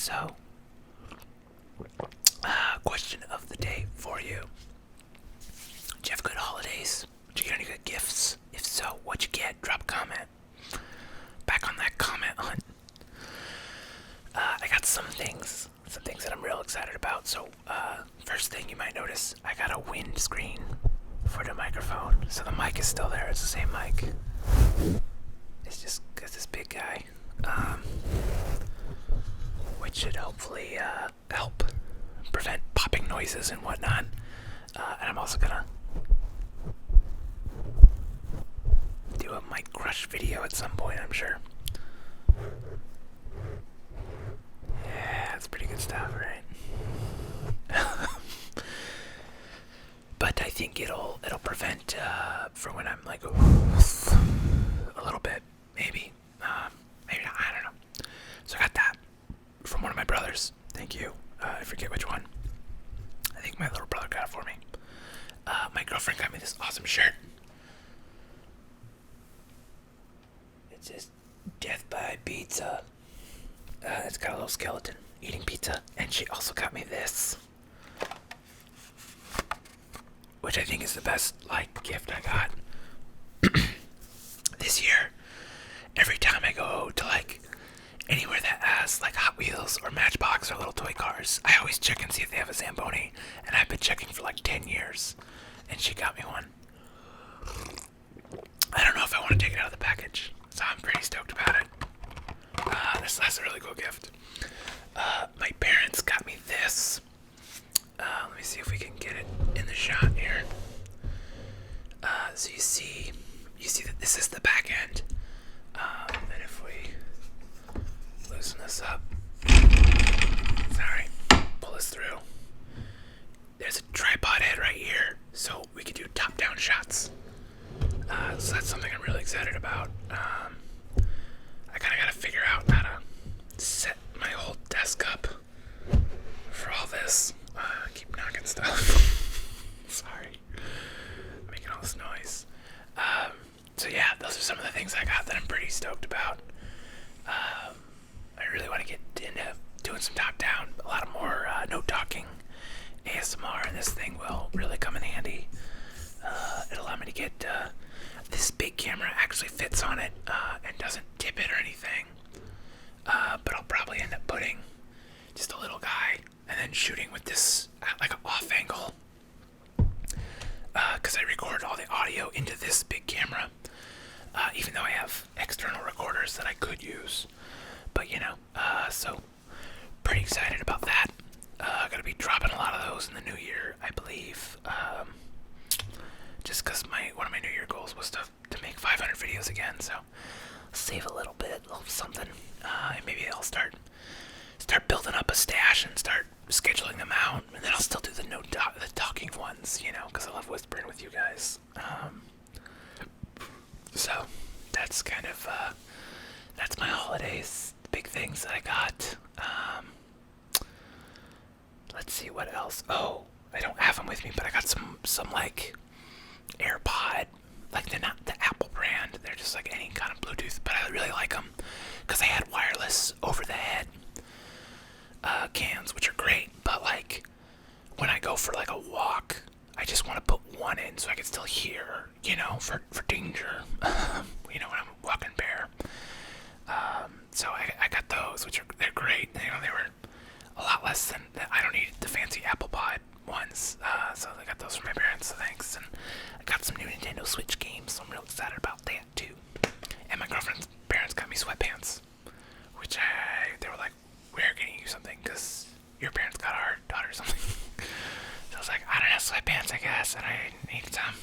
So, question of the day for you. Did you have good holidays? Did you get any good gifts? If so, what'd you get? Drop a comment. Back on that comment hunt. I got some things that I'm real excited about. So, first thing you might notice, I got a windscreen for the microphone. So the mic is still there. It's the same mic. It's just because this big guy, which should hopefully help prevent popping noises and whatnot. And I'm also gonna do a mic crush video at some point, I'm sure. Yeah, that's pretty good stuff, right? But I think it'll prevent for when I'm like a little bit, maybe not, I don't know. So I got that from one of my brothers. Thank you. I forget which one. I think my little brother got it for me. My girlfriend got me this awesome shirt. It says "Death by Pizza." It's got a little skeleton eating pizza, and she also got me this, which I think is the best gift I got this year. Every time I go to anywhere that has Hot Wheels or Matchbox or little toy cars, I always check and see if they have a Zamboni, and I've been checking for 10 years, and she got me one. I don't know if I want to take it out of the package, so I'm pretty stoked about it. That's a really cool gift. My parents got me this. Let me see if we can get it in the shot here. So you see that this is the back end. And if we loosen this up, pull this through. There's a tripod head right here, so we could do top-down shots. So that's something I'm really excited about. I kind of got to figure out how to set my whole desk up for all this. I keep knocking stuff. Sorry. Making all this noise. So yeah, those are some of the things I got that I'm pretty stoked about. I really want to get into doing some top-down, a lot of more no-talking ASMR, and this thing will really come in handy. It'll allow me to get this big camera actually fits on it and doesn't tip it or anything. But I'll probably end up putting just a little guy and then shooting with this at an off angle. Because I record all the audio into this big camera. Even though I have external recorders that I could use. But so pretty excited about that. Gonna be dropping a lot of those in the new year, I believe. Just because one of my New Year goals was to make 500 videos again, so save a little something, and maybe I'll start building up a stash and start scheduling them out, and then I'll still do the talking ones, because I love whispering with you guys. So that's kind of that's my holidays, big things that I got. Let's see what else. Oh, I don't have them with me, but I got some AirPod, they're not the Apple brand. They're just any kind of Bluetooth, but I really like them because they had wireless over the head cans, which are great. But when I go for a walk, I just want to put one in so I can still hear, for danger. When I'm walking bare. So I got those, they're great. They were a lot less than I don't need the fancy Apple Pod ones, so I got those from my parents, so thanks. And I got some new Nintendo Switch games, so I'm real excited about that too. And my girlfriend's parents got me sweatpants, which they were like, "We're getting you something because your parents got our daughter something." So I was like, "I don't have sweatpants, I guess, and I need some."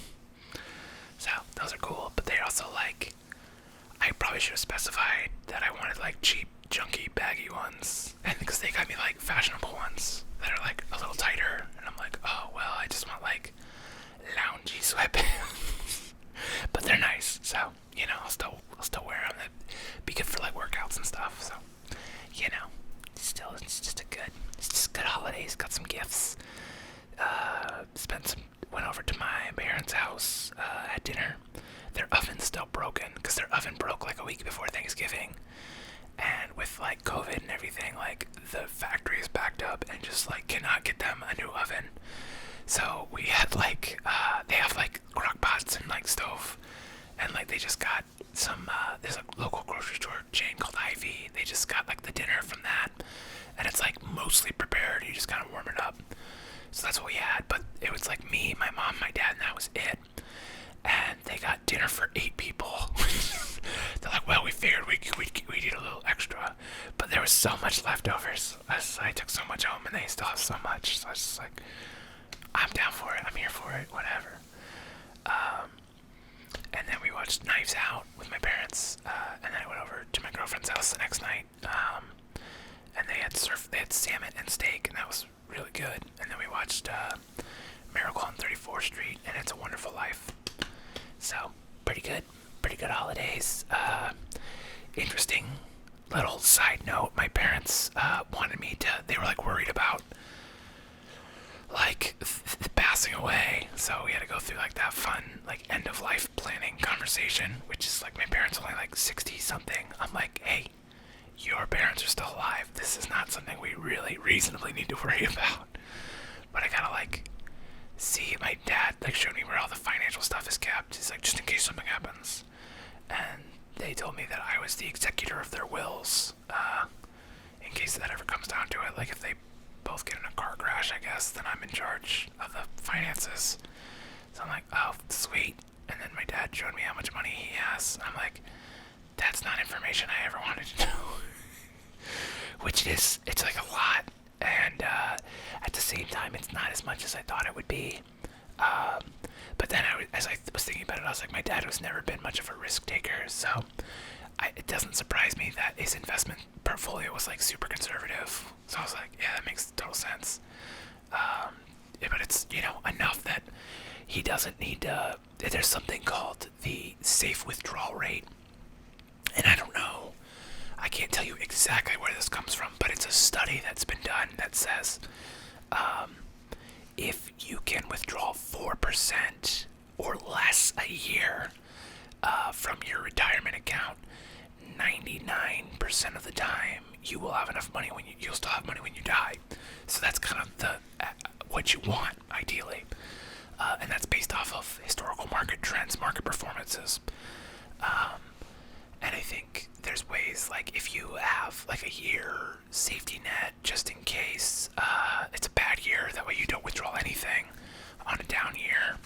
So those are cool, but they're also I probably should have specified that I wanted cheap, junky, baggy ones, and because they got me fashionable ones that are a little tighter, and I'm like, oh well, I just want loungy sweatpants, but they're nice, so I'll still wear them. That'd be good for workouts and stuff. So it's just good holidays. Got some gifts. Went over to my parents' house, had dinner. Their oven's still broken because their oven broke a week before Thanksgiving, and with like COVID and everything, like the factory is backed up and just like cannot get them a new oven. So we had like they have like crock pots and like stove, and like they just got some there's a local grocery store chain called Ivy. They just got like the dinner from that, and it's like mostly prepared. You just kind of warm it up. So that's what we had. But it was like me, my mom, my dad, and that was it. And they got dinner for 8 people. They're like, well, we figured we need a little extra, but there was so much leftovers. I took so much home, and they still have so much. So I was just like, I'm down for it. I'm here for it. Whatever. And then we watched Knives Out with my parents, and then I went over to my girlfriend's house the next night, and they had salmon and steak, and that was really good. And then we watched Miracle on 34th Street, and It's a Wonderful Life. So pretty good holidays. Interesting little side note: my parents wanted me to. They were like worried about like the passing away, so we had to go through like that fun like end of life planning conversation, which is like my parents only like 60 something. I'm like, hey, your parents are still alive. This is not something we really reasonably need to worry about. But I gotta like see, my dad like showed me where all the financial stuff is kept. He's like, just in case something happens. And they told me that I was the executor of their wills, in case that ever comes down to it. Like if they both get in a car crash, I guess, then I'm in charge of the finances. So I'm like, oh, sweet. And then my dad showed me how much money he has. I'm like, that's not information I ever wanted to know. Which it's like a lot. And at the same time, it's not as much as I thought it would be. But then as I was thinking about it, I was like, my dad has never been much of a risk taker, so it doesn't surprise me that his investment portfolio was like super conservative. So I was like, yeah, that makes total sense. Yeah, but it's, enough that he doesn't need to. There's something called the safe withdrawal rate, and I don't know. I can't tell you exactly where this comes from, but it's a study that's been done that says if you can withdraw 4% or less a year from your retirement account, 99% of the time you will have enough money you'll still have money when you die. So that's kind of the what you want ideally, and that's based off of historical market trends, market performances. And I think there's ways, like if you have like a year safety net just in case it's a bad year, that way you don't withdraw anything on a down year,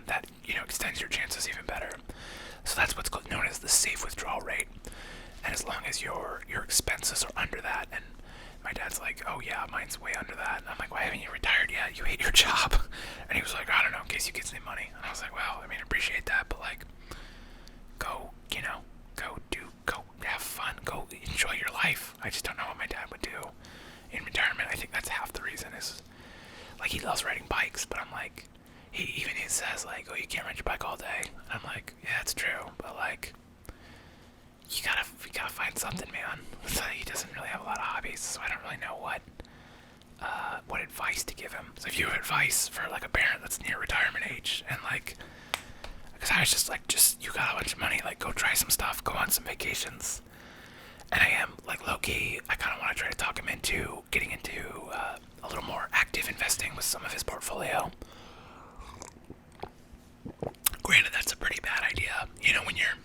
that extends your chances even better. So that's what's known as the safe withdrawal rate. And as long as your expenses are under that, and my dad's like, oh yeah, mine's way under that. And I'm like, why haven't you retired yet? You hate your job. And he was like, I don't know, in case you get some money. And I was like, well, I mean, I appreciate that, but like, go have fun, go enjoy your life. I just don't know what my dad would do in retirement. I think that's half the reason is, like, he loves riding bikes, but I'm like, he says like, oh, you can't ride your bike all day. And I'm like, yeah, it's true, but like, you gotta find something, man. So he doesn't really have a lot of hobbies, so I don't really know what advice to give him. So if you have advice for like a parent that's near retirement age, and like, because I was just like, you got a bunch of money, like go try some stuff, go on some vacations. And I am like low-key, I kind of want to try to talk him into getting into a little more active investing with some of his portfolio. Granted, that's a pretty bad idea. When you're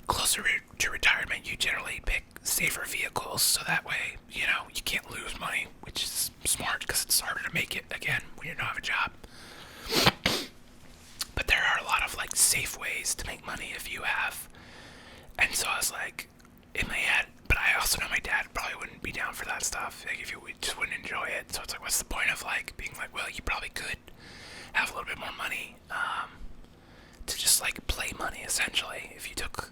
closer to retirement, you generally pick safer vehicles, so that way, you can't lose money, which is smart because it's harder to make it again when you don't have a job. But there are a lot of like safe ways to make money if you have. And so I was like, in my head, but I also know my dad probably wouldn't be down for that stuff. Like if you just wouldn't enjoy it. So it's like, what's the point of like being like, well, you probably could have a little bit more money to just like play money essentially. If you took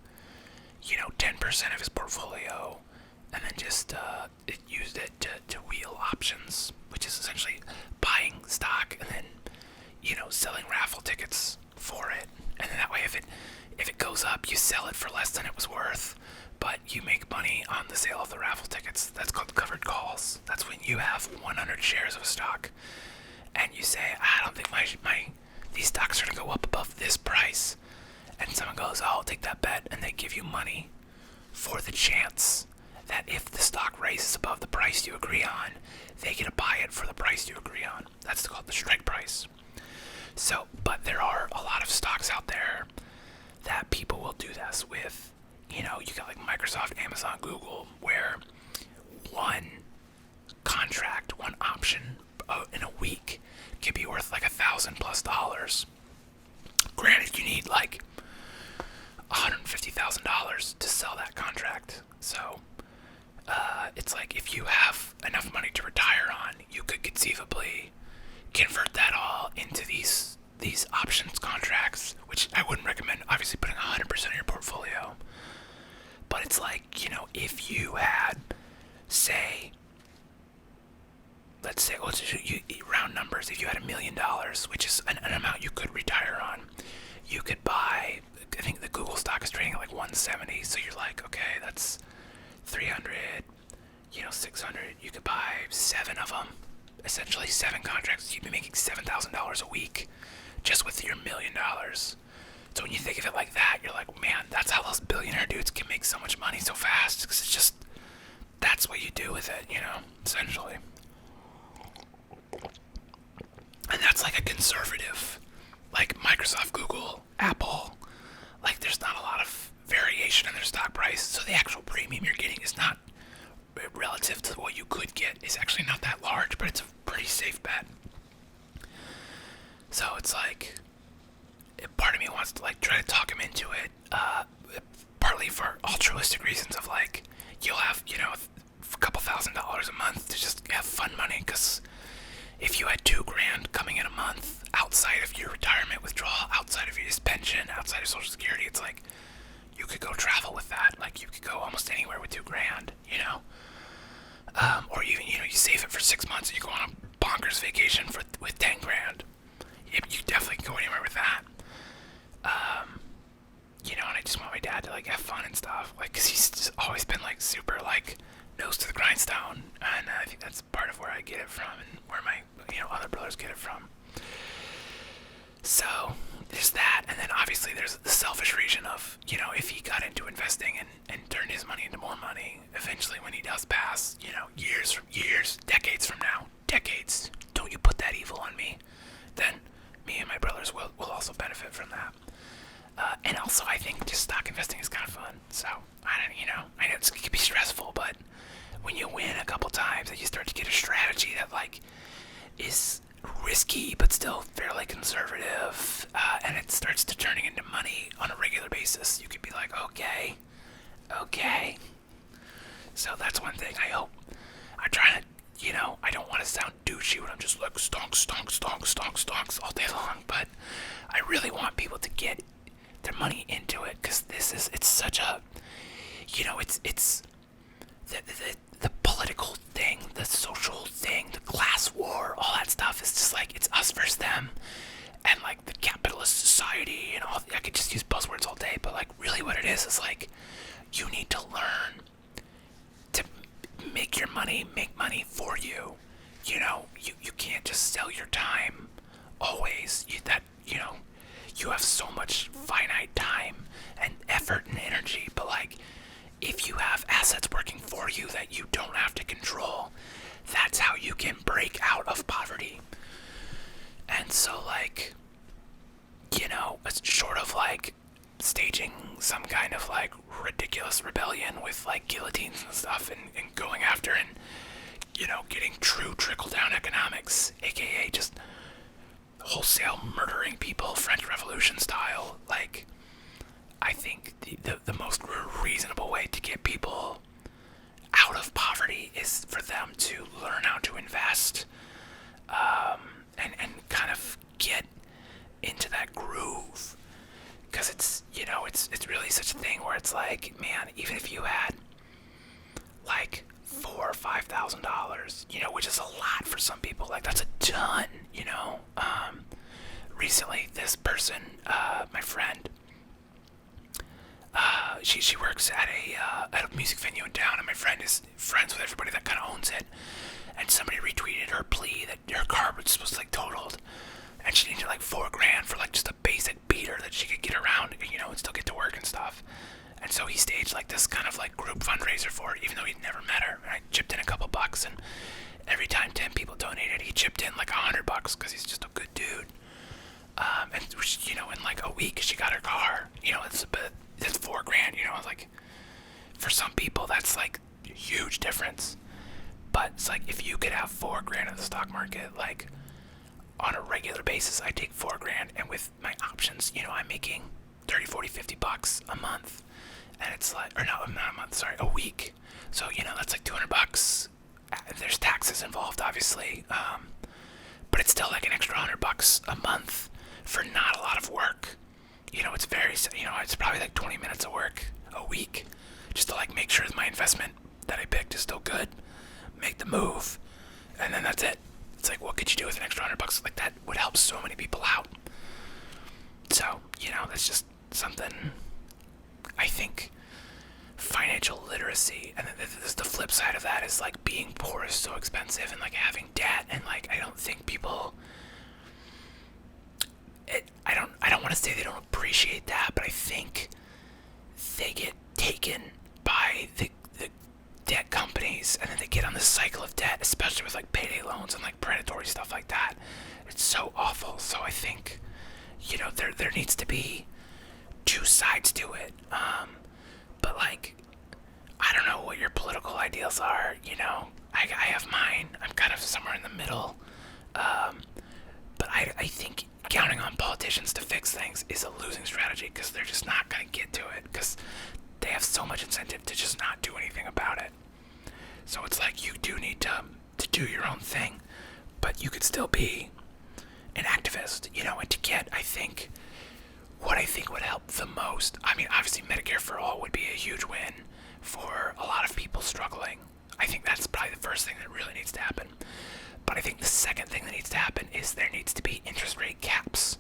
10% of his portfolio and then just used it to wheel options, which is essentially buying stock and then selling raffle tickets for it, and then that way if it goes up, you sell it for less than it was worth, but you make money on the sale of the raffle tickets. That's called covered calls. That's when you have 100 shares of a stock and you say, I don't think these stocks are going to go up above this price, and someone goes, oh, I'll take that bet, and they give you money for the chance that if the stock raises above the price you agree on, they get to buy it for the price you agree on. That's called the strike price. So, but there are a lot of stocks out there that people will do this with. You know, you got like Microsoft, Amazon, Google, where one contract, one option in a week can be worth like $1,000+ Granted, you need like $150,000 to sell that contract. So it's like if you have enough money to retire on, you could conceivably convert that all into these options contracts, which I wouldn't recommend obviously putting 100% of your portfolio. But it's like, you know, if you had, say, let's say, let's round numbers, if you had $1 million, which is an amount you could retire on, you could buy, I think the Google stock is trading at like 170, so you're like, okay, that's 300, 600, you could buy 7 of them, essentially 7 contracts, you'd be making $7,000 a week just with your $1 million. So when you think of it like that, you're like, man, that's how those billionaire dudes can make so much money so fast, because it's just, that's what you do with it, essentially. And that's like a conservative, like Microsoft, Google, Apple, like there's not a lot of variation in their stock price, so the actual premium you're getting is not, relative to what you could get, is actually not that large, but it's a pretty safe bet. So it's like, part of me wants to like try to talk him into it, partly for altruistic reasons of like, you'll have, a couple $1,000s a month to just have fun money, because if you had $2,000 coming in a month outside of your retirement withdrawal, outside of your pension, outside of Social Security, it's like you could go travel with that. Like you could go almost anywhere with $2,000, or even you save it for 6 months and you go on a bonkers vacation with $10,000. You definitely can go anywhere with that. And I just want my dad to like have fun and stuff, like, cause he's just always been like super like nose to the grindstone, and I think that's part of where I get it from, and where my other brothers get it from. So there's that, and then obviously there's the selfish reason of if he got into investing and turned his money into more money, eventually when he does pass, years, decades from now, don't you put that evil on me, then me and my brothers will also benefit from that. And also I think just stock investing is kind of fun. So I know it can be stressful, but when you win a couple times and you start to get a strategy that like is risky but still fairly conservative, and it starts to turning into money on a regular basis, you could be like, okay. So that's one thing. I'm trying to, I don't want to sound douchey when I'm just like stonks all day long, but I really want people to get their money into it, because it's such a, it's the political thing, the social thing, the class war, all that stuff is just like, it's us versus them, and like the capitalist society and all. I could just use buzzwords all day, but like really what it is like, you need to learn to make your money make money for you. You can't just sell your time always. You have so much finite time and effort and energy, but like, if you have assets working for you that you don't have to control, that's how you can break out of poverty. And so like, it's short of like staging some kind of like ridiculous rebellion with like guillotines and stuff, and going after and getting true trickle-down economics, aka just wholesale murdering people, French Revolution style. Like, I think the most reasonable way to get people out of poverty is for them to learn how to invest, and kind of get into that groove, because it's it's really such a thing where it's like, man, even if you had like $4,000 or $5,000, which is a lot for some people, like that's a ton, recently this person, my friend, she works at a music venue in town, and my friend is friends with everybody that kind of owns it, and somebody retweeted her plea that her car was supposed to like totaled, and she needed like $4,000 for like just a basic beater that she could get around, and still get to work and stuff. And so he staged like this kind of like group fundraiser for it, even though he'd never met her. And I chipped in a couple bucks, and every time 10 people donated, he chipped in like $100 because he's just a good dude. And you know, in like a week, she got her car. You know, that's $4,000. You know, like for some people, that's like a huge difference. But it's like if you could have $4,000 in the stock market, like on a regular basis, I take $4,000, and with my options, you know, I'm making 30, 40, 50 bucks a month, and it's like, or no, not a month, sorry, a week. So you know, that's like $200. There's taxes involved, obviously, but it's still like an extra $100 a month for not a lot of work. You know, it's very, you know, it's probably like 20 minutes of work a week just to like make sure my investment that I picked is still good, make the move, and then that's it. It's like, what could you do with an extra $100? Like that would help so many people out. So, you know, that's just something. I think financial literacy, and then the flip side of that is like being poor is so expensive, and like having debt, and like I don't think people. I don't want to say they don't appreciate that, but I think they get taken by the debt companies, and then they get on this cycle of debt, especially with like payday loans and like predatory stuff like that. It's so awful. So I think, you know, there needs to be two sides to it. But like, I don't know what your political ideals are. You know, I have mine. I'm kind of somewhere in the middle. But I think counting on politicians to fix things is a losing strategy, because they're just not going to get to it, because they have so much incentive to just not do anything about it. So it's like you do need to do your own thing, but you could still be an activist, you know, and to get, what I think would help the most, I mean, obviously Medicare for All would be a huge win for a lot of people struggling. I think that's probably the first thing that really needs to happen. But I think the second thing that needs to happen is there needs to be interest rate caps.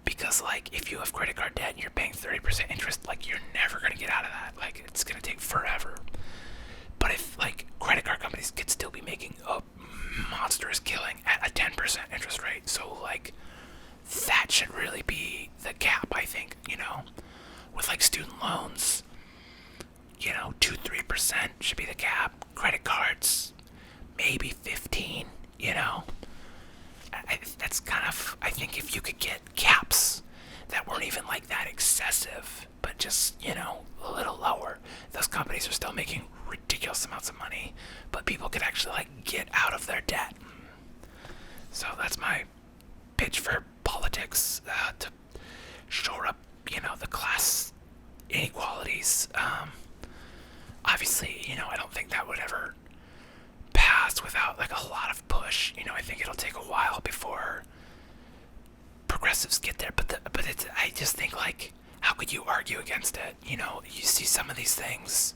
Because, like, if you have credit card debt and you're paying 30% interest, like, you're never going to get out of that. Like, it's going to take forever. But if, like, credit card companies could still be making a monstrous killing at a 10% interest rate. So, like, that should really be the cap, I think, you know? With, like, student loans, you know, 2-3% should be the cap. Credit cards, maybe 15, you know? That's kind of, I think if you could get caps that weren't even like that excessive, but just, you know, a little lower, those companies are still making ridiculous amounts of money, but people could actually like get out of their debt. So that's my pitch for politics, to shore up, you know, the class inequalities. Obviously, you know, I don't think that would ever pass without like a lot of push. You know, I think it'll take a while before progressives get there. But I just think, like, how could you argue against it? You know, you see some of these things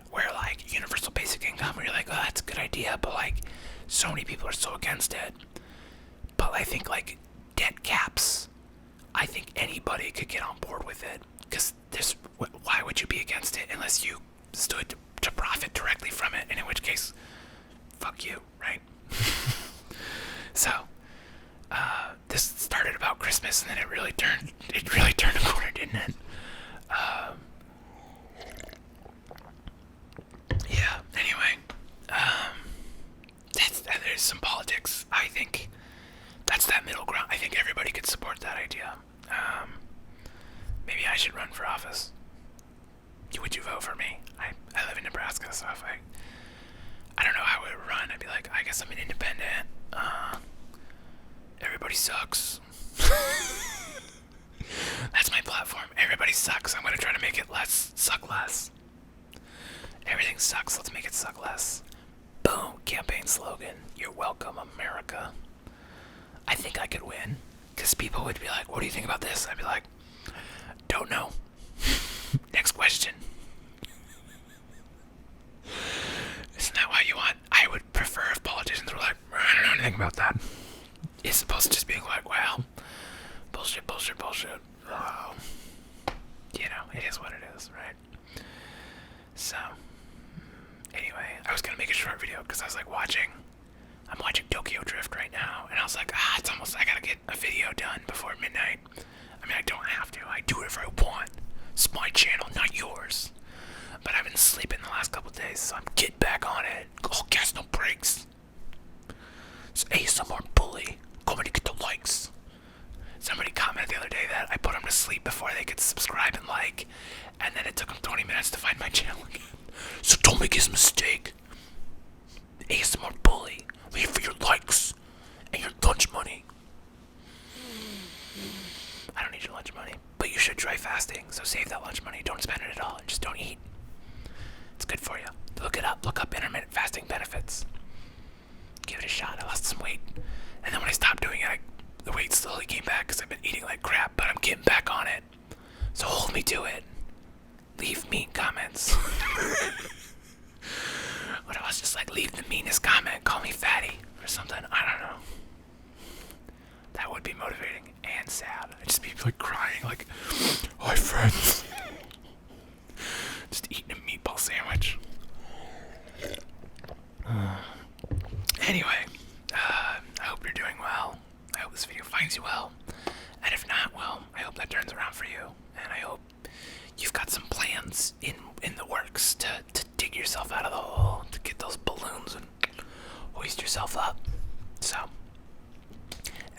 where like universal basic income, where you're like, oh, that's a good idea, but like so many people are so against it. But I think like debt caps, I think anybody could get on board with it, because why would you be against it unless you stood to profit directly from it, and in which case, fuck you, right? So, this started about Christmas, and then it really turned a corner, didn't it? Yeah, anyway, there's some politics. I think that's that middle ground. I think everybody could support that idea. Maybe I should run for office. Would you vote for me? I live in Nebraska, so if I don't know how it would run. I'd be like, I guess I'm an independent. Everybody sucks. That's my platform. Everybody sucks. I'm gonna try to make it suck less. Everything sucks. Let's make it suck less. Boom. Campaign slogan. You're welcome, America. I think I could win, because people would be like, what do you think about this? I'd be like, don't know. Next question. Isn't that what you want? I would prefer if politicians were like, I don't know anything about that. It's opposed to just being like, well, bullshit. Oh. You know, it is what it is, right? So, anyway, I was gonna make a short video because I was like I'm watching Tokyo Drift right now, and I was like, it's almost, I gotta get a video done before midnight. I mean, I don't have to. I do it if I want. It's my channel, not yours. But I've been sleeping the last couple days, so I'm getting back on it. Oh, gas no breaks. It's ASMR bully. Coming to get the likes. Somebody commented the other day that I put them to sleep before they could subscribe and like, and then it took them 20 minutes to find my channel again. So don't make this mistake. ASMR bully. Wait for your likes and your lunch money. I don't need your lunch money, but you should try fasting. So save that lunch money. Don't spend it at all. Just don't eat. It's good for you. Look it up. Look up intermittent fasting benefits. Give it a shot. I lost some weight, and then when I stopped doing it, the weight slowly came back because I've been eating like crap. But I'm getting back on it. So hold me to it. Leave mean comments. What if I was just like, leave the meanest comment, call me fatty or something? I don't know. That would be motivating and sad. I'd just be like crying, like, hi friends. Just eating a meatball sandwich. Anyway, I hope you're doing well. I hope this video finds you well. And if not, well, I hope that turns around for you. And I hope you've got some plans in the works to dig yourself out of the hole, to get those balloons and hoist yourself up. So,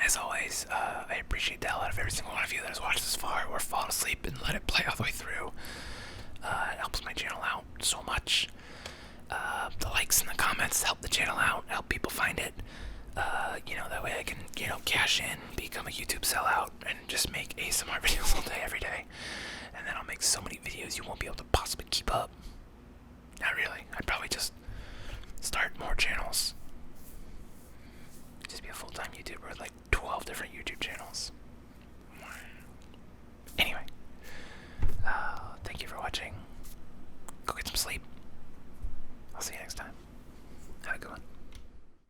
as always, I appreciate the hell out of every single one of you that has watched this far or fallen asleep and let it play all the way through. It helps my channel out so much. The likes and the comments help the channel out, help people find it. That way I can, cash in, become a YouTube sellout, and just make ASMR videos all day, every day. And then I'll make so many videos you won't be able to possibly keep up. Not really. I'd probably just start more channels. Just be a full-time YouTuber with like 12 different YouTube channels. Anyway, thank you for watching. Go get some sleep. I'll see you next time. Have a good one.